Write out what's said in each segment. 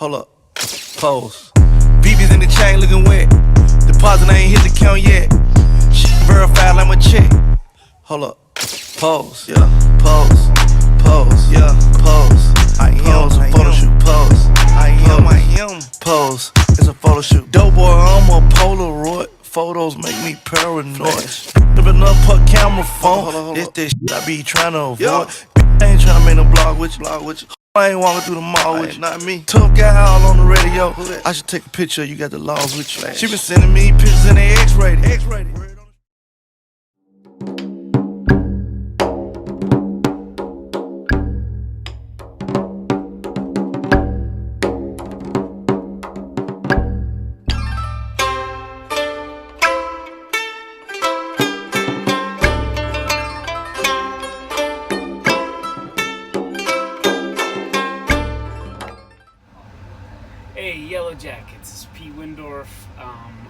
Hold up, pose. BB's in the chain looking wet. Deposit, I ain't hit the count yet. Shit verified like my check. Hold up, pose, yeah, pose, pose, yeah, pose. I am a photo shoot, pose. I am pose. It's a photo shoot. Dope boy, I'm a Polaroid. Photos make me paranoid. Living up her camera phone. This shit I be trying to avoid. I ain't trying to make no blog with you. I ain't walking through the mall with you. Not me. Tough guy all on the radio. I should take a picture. You got the laws with you. She been sending me pictures in the X-rated. Hey Yellow Jackets, it's Pete Windorf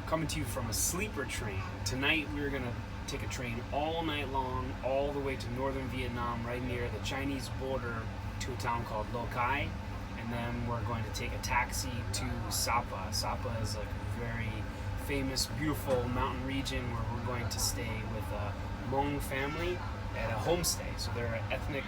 coming to you from a sleeper train. Tonight we're going to take a train all night long, all the way to northern Vietnam, right near the Chinese border, to a town called Lo Cai, and then we're going to take a taxi to Sapa. Sapa is like a very famous, beautiful mountain region where we're going to stay with a Hmong family at a homestay. So they're an ethnic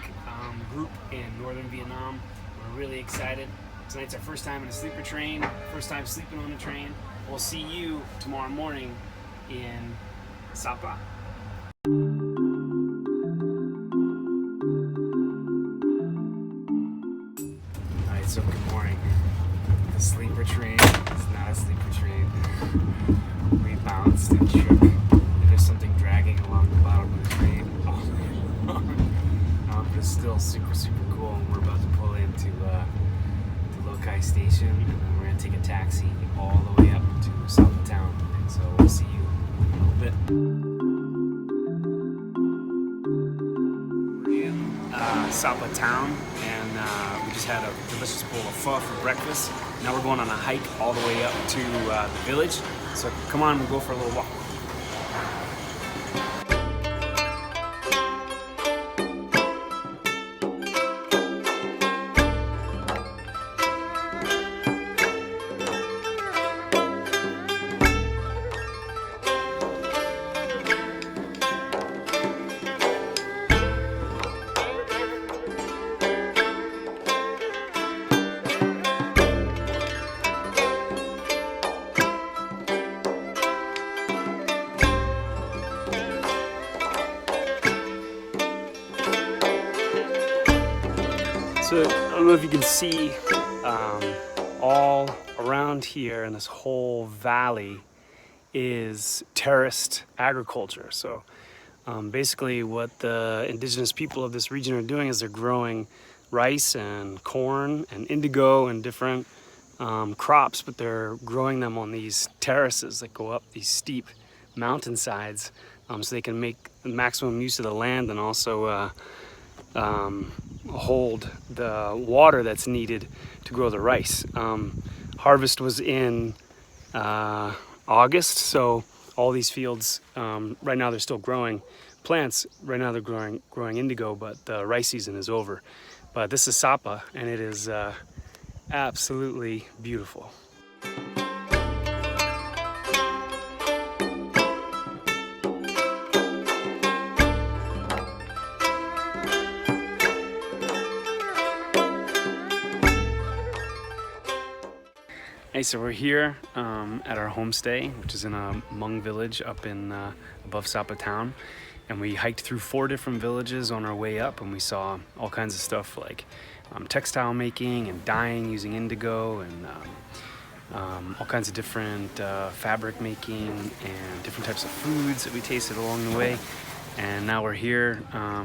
group in northern Vietnam. We're really excited. Tonight's our first time in a sleeper train, first time sleeping on a train. We'll see you tomorrow morning in Sapa. Alright, so good morning. The sleeper train is not a sleeper train. We bounced and shook. And there's something dragging along the bottom of the train all night long. But it's still super, super cool, and we're about to pull into Lo Cai station, and then we're gonna take a taxi all the way up to Sapa town. So we'll see you in a little bit. We're in Sapa town, and we just had a delicious bowl of pho for breakfast. Now we're going on a hike all the way up to the village. So come on, we'll go for a little walk. So I don't know if you can see all around here in this whole valley is terraced agriculture. So basically what the indigenous people of this region are doing is they're growing rice and corn and indigo and different crops, but they're growing them on these terraces that go up these steep mountainsides, so they can make the maximum use of the land and also hold the water that's needed to grow the rice. Harvest was in August, so all these fields right now they're still growing plants. Right now they're growing indigo, but the rice season is over. But this is Sapa, and it is absolutely beautiful. Hey, so we're here at our homestay, which is in a Hmong village up in above Sapa town, and we hiked through 4 different villages on our way up, and we saw all kinds of stuff like textile making and dyeing using indigo, and all kinds of different fabric making and different types of foods that we tasted along the way. And now we're here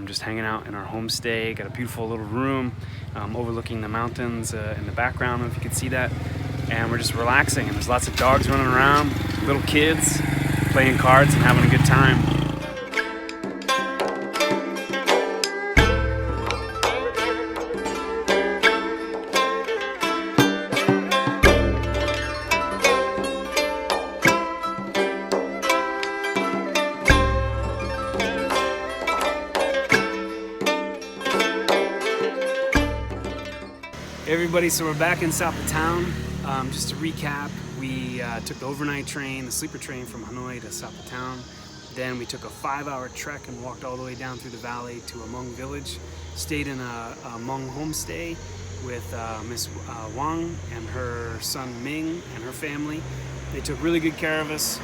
just hanging out in our homestay. Got a beautiful little room overlooking the mountains in the background, if you can see that. And we're just relaxing, and there's lots of dogs running around, little kids playing cards and having a good time. everybody, so we're back in south of town. Just to recap, we took the overnight train, the sleeper train from Hanoi to south of town. Then we took a 5-hour trek and walked all the way down through the valley to a Hmong village. Stayed in a Hmong homestay with Miss Wang and her son Ming and her family. They took really good care of us,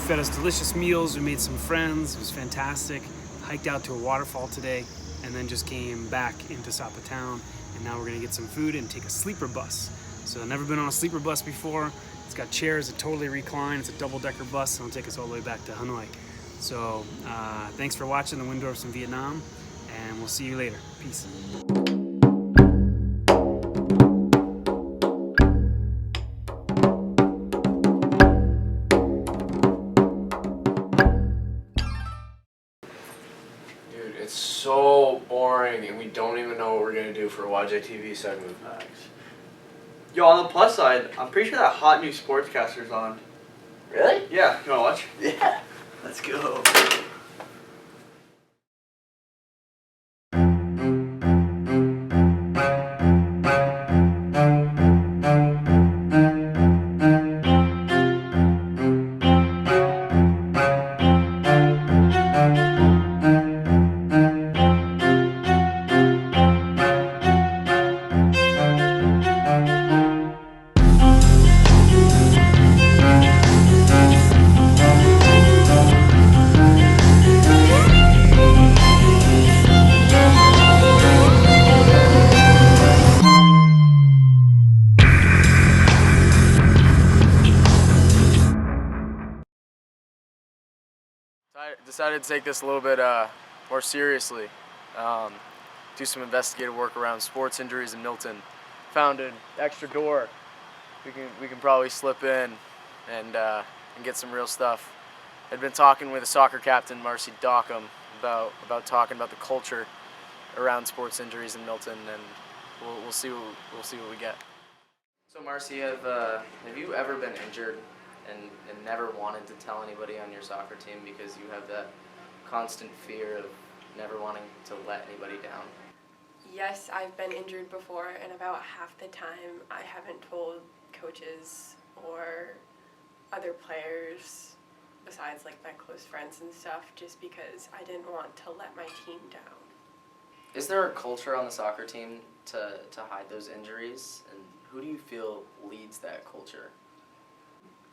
fed us delicious meals, we made some friends, it was fantastic. Hiked out to a waterfall today, and then just came back into south of town. And now we're gonna get some food and take a sleeper bus. So I've never been on a sleeper bus before. It's got chairs that totally recline. It's a double-decker bus, and it'll take us all the way back to Hanoi. So thanks for watching the Windorfs in Vietnam, and we'll see you later. Peace. It's so boring, and we don't even know what we're gonna do for a YJTV segment. Yo, on the plus side, I'm pretty sure that hot new sportscaster's on. Really? Yeah, you wanna watch? Yeah. Let's go. I decided to take this a little bit more seriously. Do some investigative work around sports injuries in Milton. Found an extra door. We can probably slip in and get some real stuff. I'd been talking with a soccer captain, Marcy Dockham, about talking about the culture around sports injuries in Milton, and we'll see what we get. So Marcy, have you ever been injured and never wanted to tell anybody on your soccer team because you have that constant fear of never wanting to let anybody down? Yes, I've been injured before, and about half the time I haven't told coaches or other players, besides like my close friends and stuff, just because I didn't want to let my team down. Is there a culture on the soccer team to hide those injuries, and who do you feel leads that culture?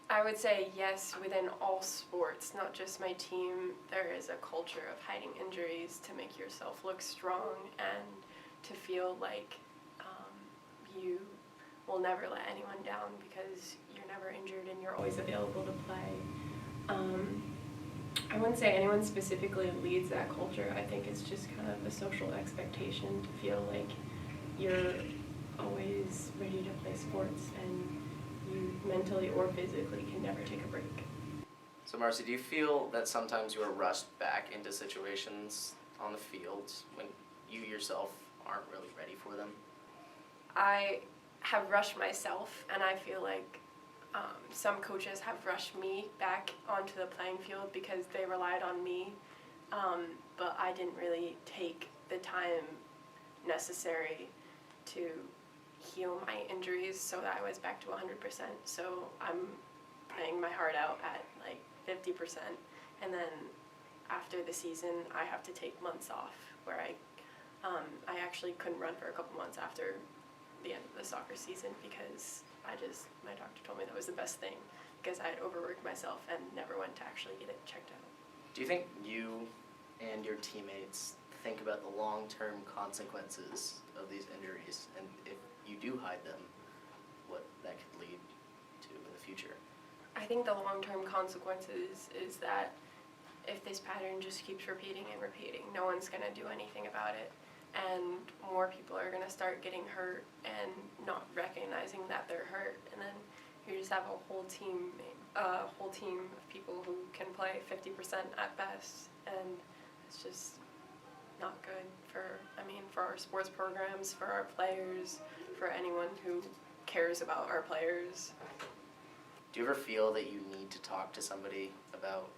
I would say yes, within all sports, not just my team, there is a culture of hiding injuries to make yourself look strong and to feel like you will never let anyone down because you're never injured and you're always available to play. I wouldn't say anyone specifically leads that culture. I think it's just kind of a social expectation to feel like you're always ready to play sports and you mentally or physically can never take a break. So Marcy, do you feel that sometimes you are rushed back into situations on the field when you yourself aren't really ready for them? I have rushed myself, and I feel like some coaches have rushed me back onto the playing field because they relied on me, but I didn't really take the time necessary to heal my injuries so that I was back to 100%. So I'm playing my heart out at like 50%, and then after the season I have to take months off where I actually couldn't run for a couple months after the end of the soccer season because my doctor told me that was the best thing because I had overworked myself and never went to actually get it checked out. Do you think you and your teammates think about the long-term consequences of these injuries, and if you do hide them, what that could lead to in the future? I think the long-term consequences is that if this pattern just keeps repeating and repeating, no one's going to do anything about it, and more people are going to start getting hurt and not recognizing that they're hurt, and then you just have a whole team of people who can play 50% at best, and it's just not good for our sports programs, for our players, for anyone who cares about our players. Do you ever feel that you need to talk to somebody about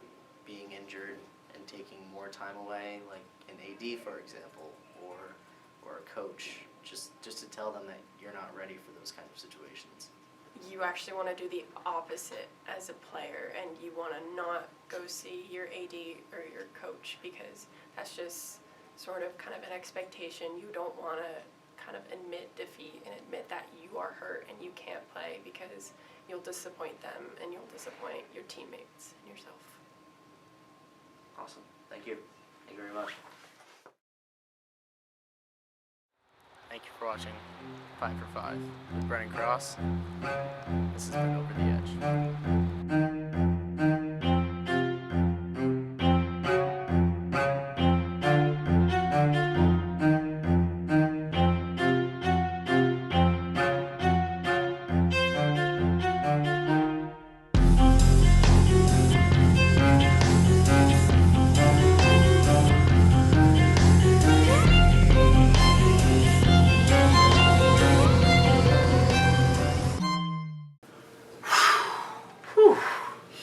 being injured and taking more time away, like an AD, for example, or or a coach, just to tell them that you're not ready for those kinds of situations? You actually want to do the opposite as a player, and you want to not go see your AD or your coach, because that's just sort of kind of an expectation. You don't want to kind of admit defeat and admit that you are hurt and you can't play, because you'll disappoint them and you'll disappoint your teammates and yourself. Awesome. Thank you. Thank you very much. Thank you for watching 5 for 5 with Brennan Cross. This has been Over the Edge.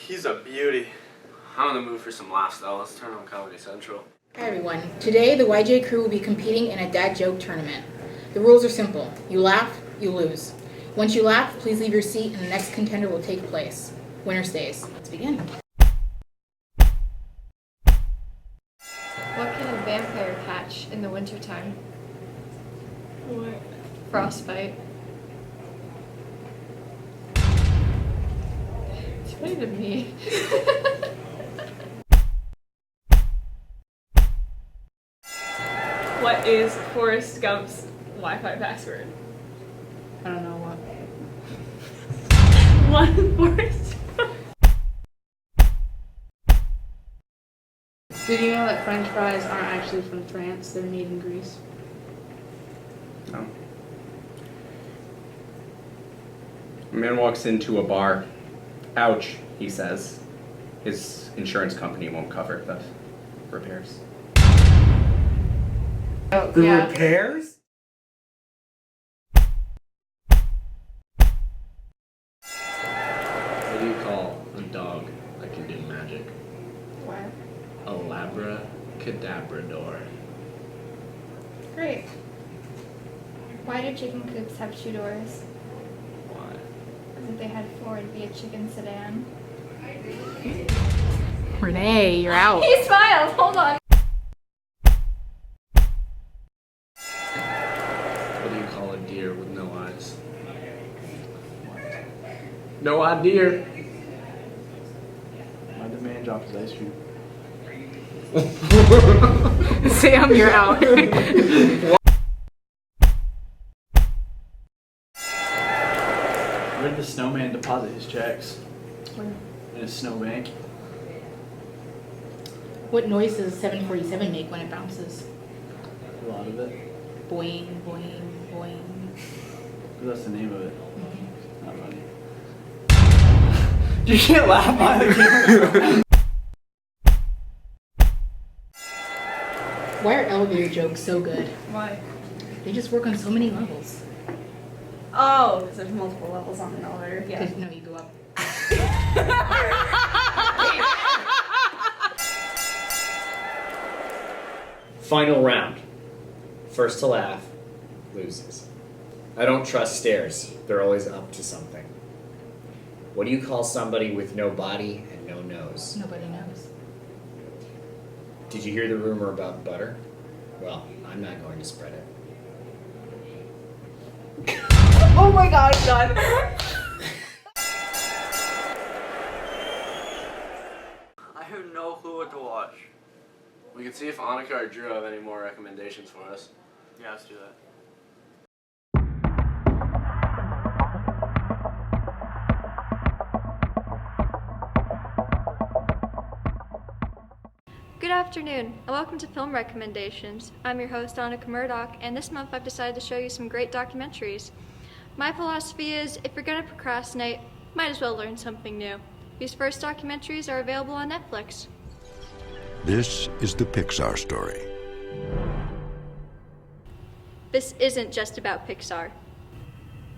He's a beauty. I'm in the mood for some laughs though. Let's turn on Comedy Central. Hi everyone. Today the YJ crew will be competing in a dad joke tournament. The rules are simple. You laugh, you lose. Once you laugh, please leave your seat and the next contender will take place. Winner stays. Let's begin. What can a vampire catch in the wintertime? What? Frostbite. It's funny to me. What is Forrest Gump's Wi-Fi password? I don't know what. One Forrest. Did you know that French fries aren't actually from France? They're made in Greece. No. A man walks into a bar. Ouch, he says. His insurance company won't cover the repairs. Oh, The yeah. repairs? What do you call a dog that can do magic? What? A labracadabrador. Great. Why do chicken coops have 2 doors? Why? Because if they had 4, it'd be a chicken sedan. Renee, you're out. He smiled! Hold on! What do you call a deer with no eyes? No idea. My demand dropped his ice cream. Sam, you're out. Where did the snowman deposit his checks? Where? In a snowbank. What noise does a 747 make when it bounces? A lot of it. Boing, boing, boing. That's the name of it. Not funny. You can't laugh behind the camera. Why are elevator jokes so good? Why? They just work on so many levels. Oh, because there's multiple levels on an elevator. Yeah. 'Cause, no, you go up. Final round. First to laugh loses. I don't trust stairs. They're always up to something. What do you call somebody with no body and no nose? Nobody knows. Did you hear the rumor about butter? Well, I'm not going to spread it. Oh my god, I'm done. I have no clue what to watch. We can see if Annika or Drew have any more recommendations for us. Yeah, let's do that. Good afternoon, and welcome to Film Recommendations. I'm your host, Annika Murdoch, and this month I've decided to show you some great documentaries. My philosophy is, if you're going to procrastinate, might as well learn something new. These first documentaries are available on Netflix. This is the Pixar story. This isn't just about Pixar.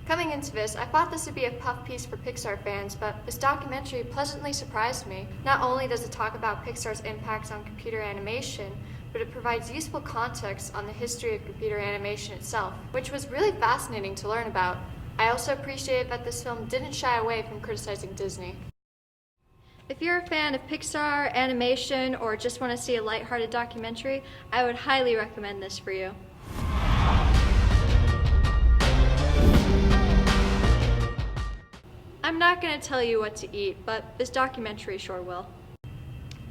Coming into this, I thought this would be a puff piece for Pixar fans, but this documentary pleasantly surprised me. Not only does it talk about Pixar's impacts on computer animation, but it provides useful context on the history of computer animation itself, which was really fascinating to learn about. I also appreciated that this film didn't shy away from criticizing Disney. If you're a fan of Pixar, animation, or just want to see a lighthearted documentary, I would highly recommend this for you. I'm not going to tell you what to eat, but this documentary sure will.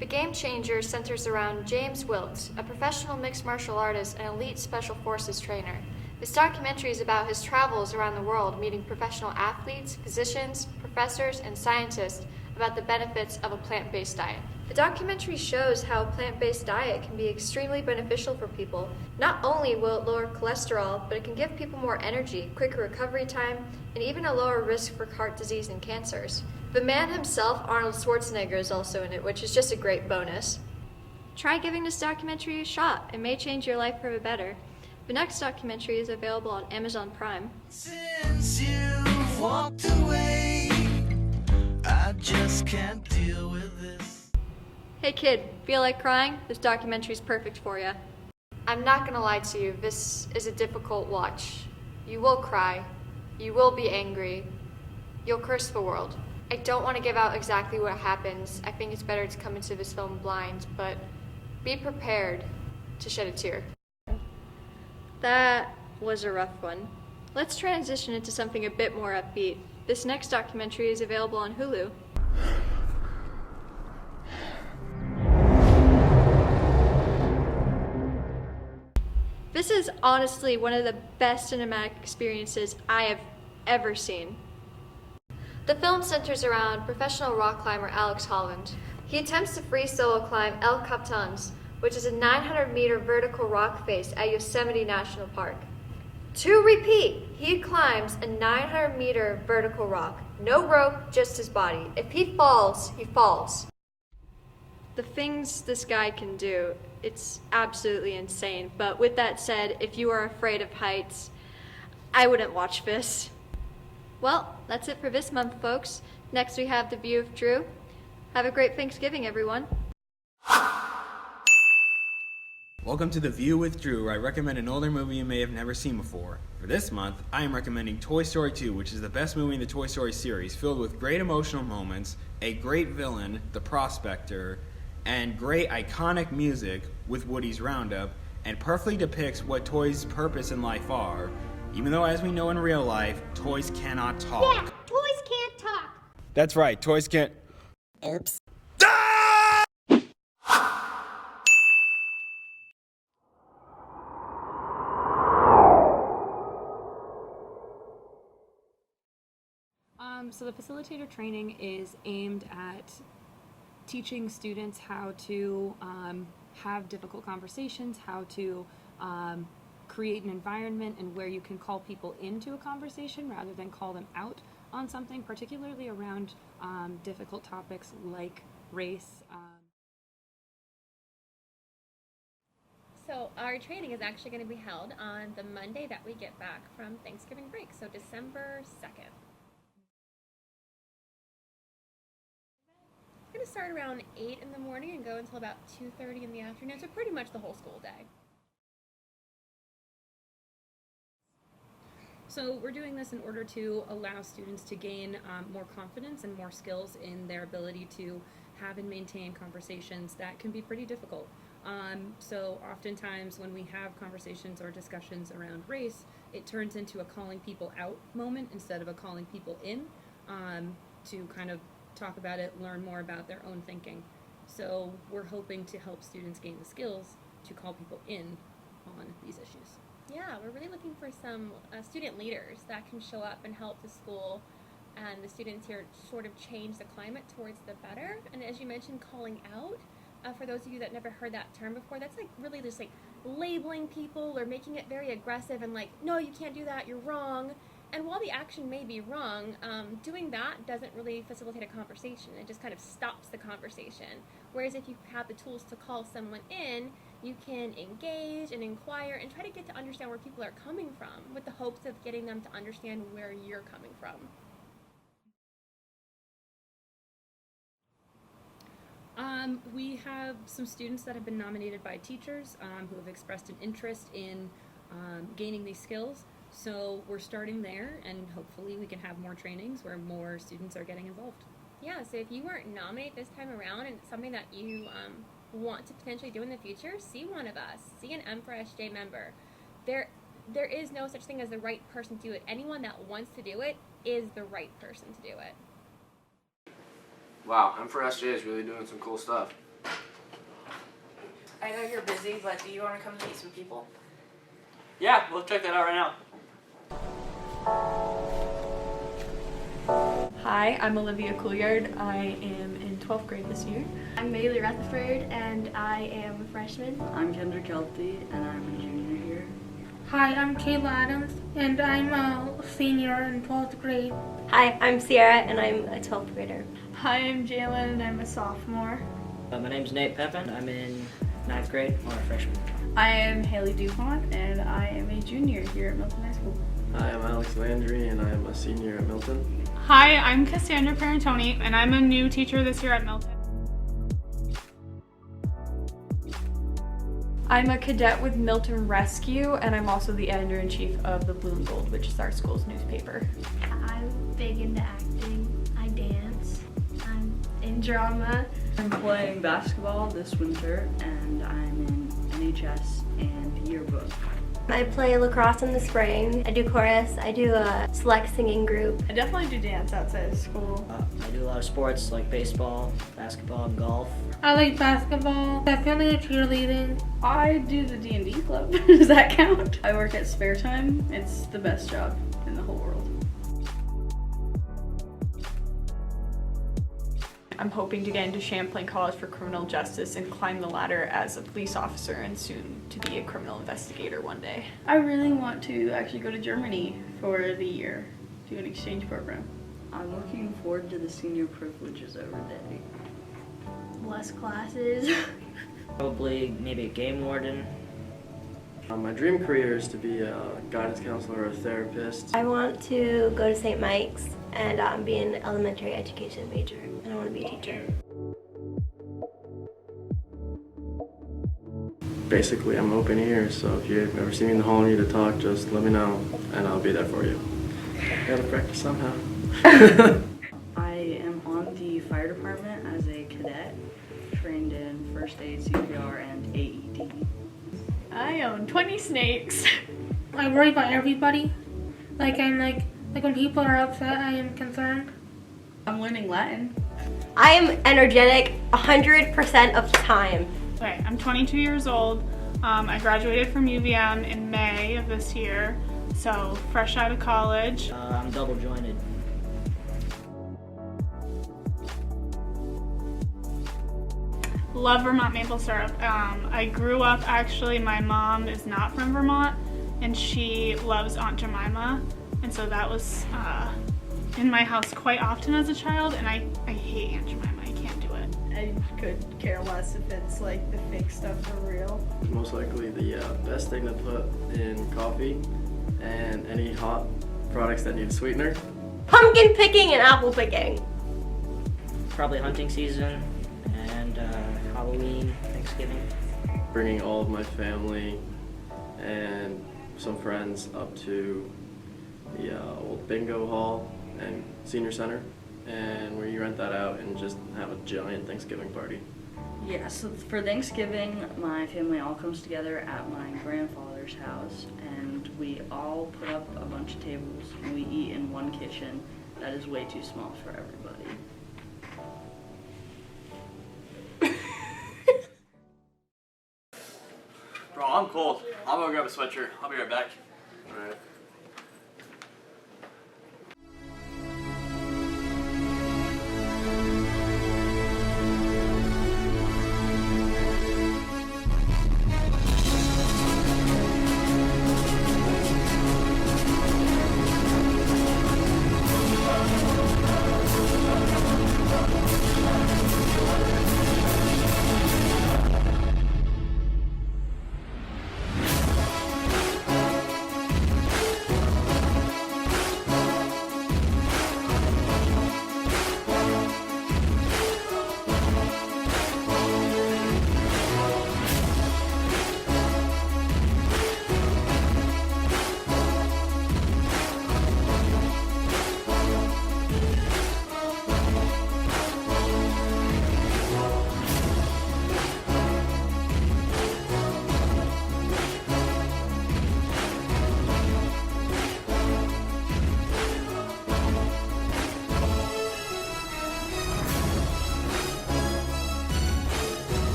The Game Changer centers around James Wiltz, a professional mixed martial artist and elite special forces trainer. This documentary is about his travels around the world, meeting professional athletes, physicians, professors, and scientists about the benefits of a plant-based diet. The documentary shows how a plant-based diet can be extremely beneficial for people. Not only will it lower cholesterol, but it can give people more energy, quicker recovery time, and even a lower risk for heart disease and cancers. The man himself, Arnold Schwarzenegger, is also in it, which is just a great bonus. Try giving this documentary a shot. It may change your life for the better. The next documentary is available on Amazon Prime. Since you've walked away, I just can't deal with this. Hey kid, feel like crying? This documentary is perfect for you. I'm not gonna lie to you, this is a difficult watch. You will cry. You will be angry. You'll curse the world. I don't want to give out exactly what happens. I think it's better to come into this film blind, but be prepared to shed a tear. That was a rough one. Let's transition into something a bit more upbeat. This next documentary is available on Hulu. This is honestly one of the best cinematic experiences I have ever seen. The film centers around professional rock climber Alex Holland. He attempts to free solo climb El Capitans, which is a 900-meter vertical rock face at Yosemite National Park. To repeat, he climbs a 900-meter vertical rock. No rope, just his body. If he falls, he falls. The things this guy can do, it's absolutely insane. But with that said, if you are afraid of heights, I wouldn't watch this. Well, that's it for this month, folks. Next we have The View of Drew. Have a great Thanksgiving, everyone. Welcome to The View with Drew, where I recommend an older movie you may have never seen before. For this month, I am recommending Toy Story 2, which is the best movie in the Toy Story series, filled with great emotional moments, a great villain, the Prospector, and great iconic music with Woody's Roundup, and perfectly depicts what toys' purpose in life are, even though, as we know in real life, toys cannot talk. Yeah, toys can't talk. That's right, toys can't... Oops. So the facilitator training is aimed at teaching students how to have difficult conversations, how to create an environment and where you can call people into a conversation rather than call them out on something, particularly around difficult topics like race. So our training is actually going to be held on the Monday that we get back from Thanksgiving break, so December 2nd. We're going to start around 8 in the morning and go until about 2:30 in the afternoon, so pretty much the whole school day. So we're doing this in order to allow students to gain more confidence and more skills in their ability to have and maintain conversations that can be pretty difficult. So oftentimes when we have conversations or discussions around race, it turns into a calling people out moment instead of a calling people in to kind of talk about it, learn more about their own thinking. So we're hoping to help students gain the skills to call people in on these issues. Yeah, we're really looking for some student leaders that can show up and help the school and the students here sort of change the climate towards the better. And as you mentioned, calling out, for those of you that never heard that term before, that's like really just like labeling people or making it very aggressive and like, no, you can't do that, you're wrong. And while the action may be wrong, doing that doesn't really facilitate a conversation. It just kind of stops the conversation. Whereas if you have the tools to call someone in, you can engage and inquire and try to get to understand where people are coming from with the hopes of getting them to understand where you're coming from. We have some students that have been nominated by teachers who have expressed an interest in gaining these skills. So we're starting there, and hopefully we can have more trainings where more students are getting involved. Yeah, so if you weren't nominated this time around and it's something that you want to potentially do in the future, see one of us. See an M4SJ member. There is no such thing as the right person to do it. Anyone that wants to do it is the right person to do it. Wow, M4SJ is really doing some cool stuff. I know you're busy, but do you want to come meet some people? Yeah, we'll check that out right now. Hi, I'm Olivia Couillard. I am in 12th grade this year. I'm Bailey Rutherford, and I am a freshman. I'm Kendra Kelty, and I'm a junior here. Hi, I'm Kayla Adams, and I'm a senior in 12th grade. Hi, I'm Sierra, and I'm a 12th grader. Hi, I'm Jalen, and I'm a sophomore. My name's Nate Pepin. I'm in 9th grade. I'm a freshman. I am Haley Dupont, and I am a junior here at Milton High School. Hi, I'm Alex Landry, and I'm a senior at Milton. Hi, I'm Cassandra Parentoni, and I'm a new teacher this year at Milton. I'm a cadet with Milton Rescue, and I'm also the editor-in-chief of the Blue and Gold, which is our school's newspaper. I'm big into acting. I dance. I'm in drama. I'm playing basketball this winter, and I'm in NHS and yearbook. I play lacrosse in the spring. I do chorus. I do a select singing group. I definitely do dance outside of school. I do a lot of sports like baseball, basketball, and golf. I like basketball, definitely cheerleading. I do the D&D club. Does that count? I work at Spare Time. It's the best job in the whole world. I'm hoping to get into Champlain College for Criminal Justice and climb the ladder as a police officer and soon to be a criminal investigator one day. I really want to actually go to Germany for the year, do an exchange program. I'm looking forward to the senior privileges every day. Less classes. Probably maybe a game warden. My dream career is to be a guidance counselor or a therapist. I want to go to St. Mike's and be an elementary education major, and I want to be a teacher. Basically, I'm open here, so if you ever see me in the hall and need to talk, just let me know, and I'll be there for you. Gotta practice somehow. I am on the fire department as a cadet, trained in first aid, CPR, and AED. I own 20 snakes. I worry about everybody. Like when people are upset, I am concerned. I'm learning Latin. I am energetic 100% of the time. Okay, I'm 22 years old. I graduated from UVM in May of this year, so fresh out of college. I'm double jointed. Love Vermont maple syrup. I grew up, actually, my mom is not from Vermont, and she loves Aunt Jemima, and so that was in my house quite often as a child, and I hate Aunt Jemima. I can't do it. I could care less if it's like the fake stuff for real. Most likely the best thing to put in coffee and any hot products that need a sweetener. Pumpkin picking and apple picking. Probably hunting season and Halloween, Thanksgiving. Bringing all of my family and some friends up to the old bingo hall and senior center, and where you rent that out and just have a giant Thanksgiving party. Yeah, so for Thanksgiving, my family all comes together at my grandfather's house, and we all put up a bunch of tables, and we eat in one kitchen that is way too small for everybody. Bro, I'm cold. I'm gonna grab a sweatshirt. I'll be right back. Alright.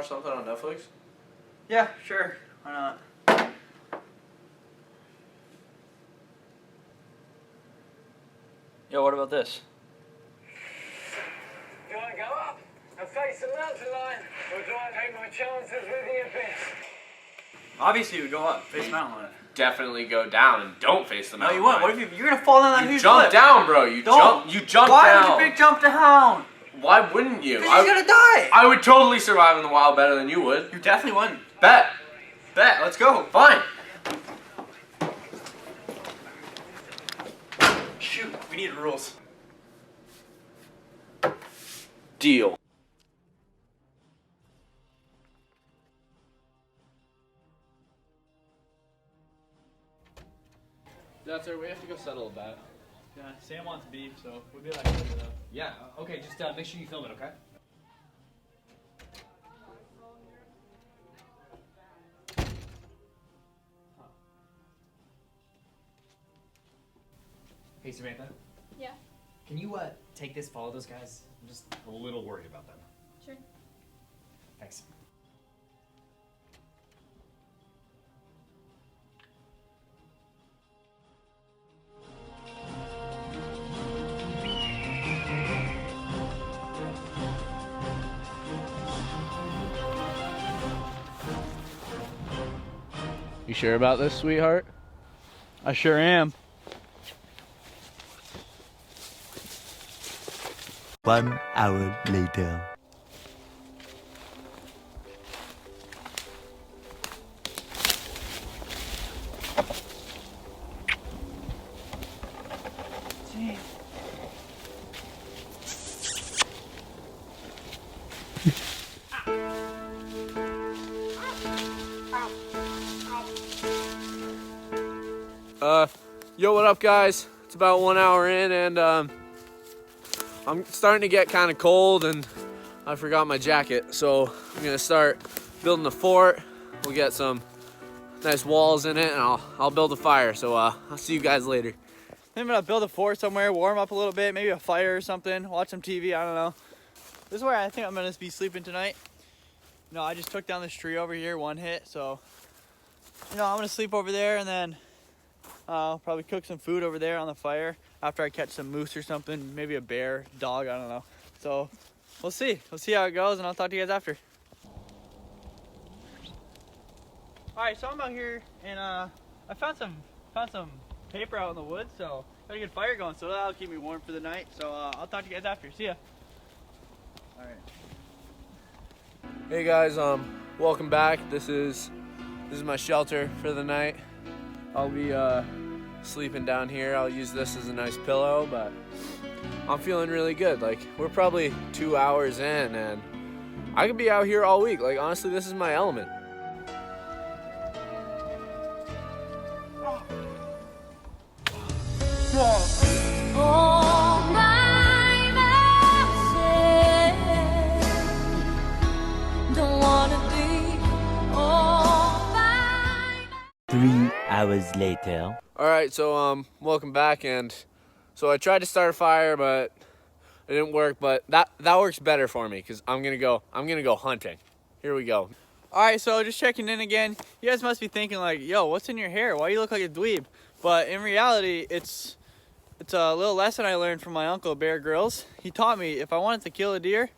watch something on Netflix? Yeah, sure. Why not? Yo, what about this? Do I go up and face the mountain lion, or do I take my chances with the abyss? Obviously, you would go up, face the mountain lion. Definitely go down and don't face the mountain. No, you won't. What if you're gonna fall down that huge jump cliff? down, bro. You jump Why down. would you big jump down? Why wouldn't you? Because he's gonna die. I would totally survive in the wild better than you would. You definitely wouldn't. Bet. Let's go. Fine. Shoot, we need rules. Deal. Yeah, sir, we have to go settle a bet. Yeah, Sam wants beef, so we'll be like that. Yeah, okay, just make sure you film it, okay? Hey, Samantha. Yeah, Can you take this, follow those guys? I'm just a little worried about them. sure. Thanks. You sure about this, sweetheart? I sure am. 1 hour later. Yo, what up, guys? It's about 1 hour in, and I'm starting to get kind of cold, and I forgot my jacket, so I'm gonna start building the fort. We'll get some nice walls in it, and I'll build a fire. So I'll see you guys later. I'm gonna build a fort somewhere, warm up a little bit, maybe a fire or something, watch some TV, I don't know. This is where I think I'm gonna be sleeping tonight. No, I just took down this tree over here, one hit, so I'm gonna sleep over there, and then I'll probably cook some food over there on the fire after I catch some moose or something, maybe a bear, dog, I don't know. So we'll see how it goes, and I'll talk to you guys after. All right, so I'm out here, and I found some paper out in the woods, so got a good fire going, so that'll keep me warm for the night. So I'll talk to you guys after. See ya. All right. Hey guys, welcome back. This is my shelter for the night. I'll be sleeping down here. I'll use this as a nice pillow, but I'm feeling really good. Like, we're probably 2 hours in, and I could be out here all week. Like, honestly, this is my element. All by myself, don't wanna be all by 3 hours later. All right, so welcome back, and so I tried to start a fire, but it didn't work. But that works better for me because I'm gonna go hunting. Here we go. All right, so just checking in again. You guys must be thinking like, yo, what's in your hair? Why do you look like a dweeb? But in reality, it's a little lesson I learned from my uncle, Bear Grylls. He taught me if I wanted to kill a deer,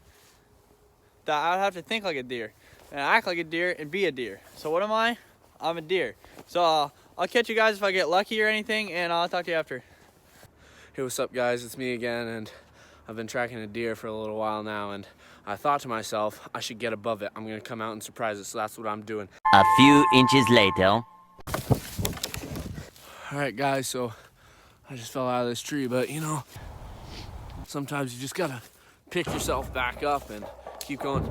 that I'd have to think like a deer and act like a deer and be a deer. So what am I? I'm a deer. So I'll catch you guys if I get lucky or anything, and I'll talk to you after. Hey, what's up, guys? It's me again, and I've been tracking a deer for a little while now, and I thought to myself, I should get above it. I'm gonna come out and surprise it, so that's what I'm doing. A few inches later. All right, guys, so I just fell out of this tree, but sometimes you just gotta pick yourself back up and keep going.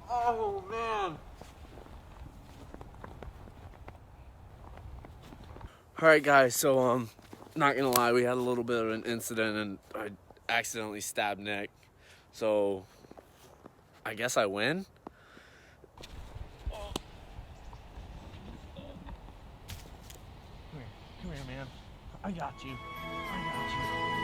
Oh, man. All right, guys, so not gonna lie, we had a little bit of an incident, and I accidentally stabbed Nick, so I guess I win. Come here, man. I got you. I got you.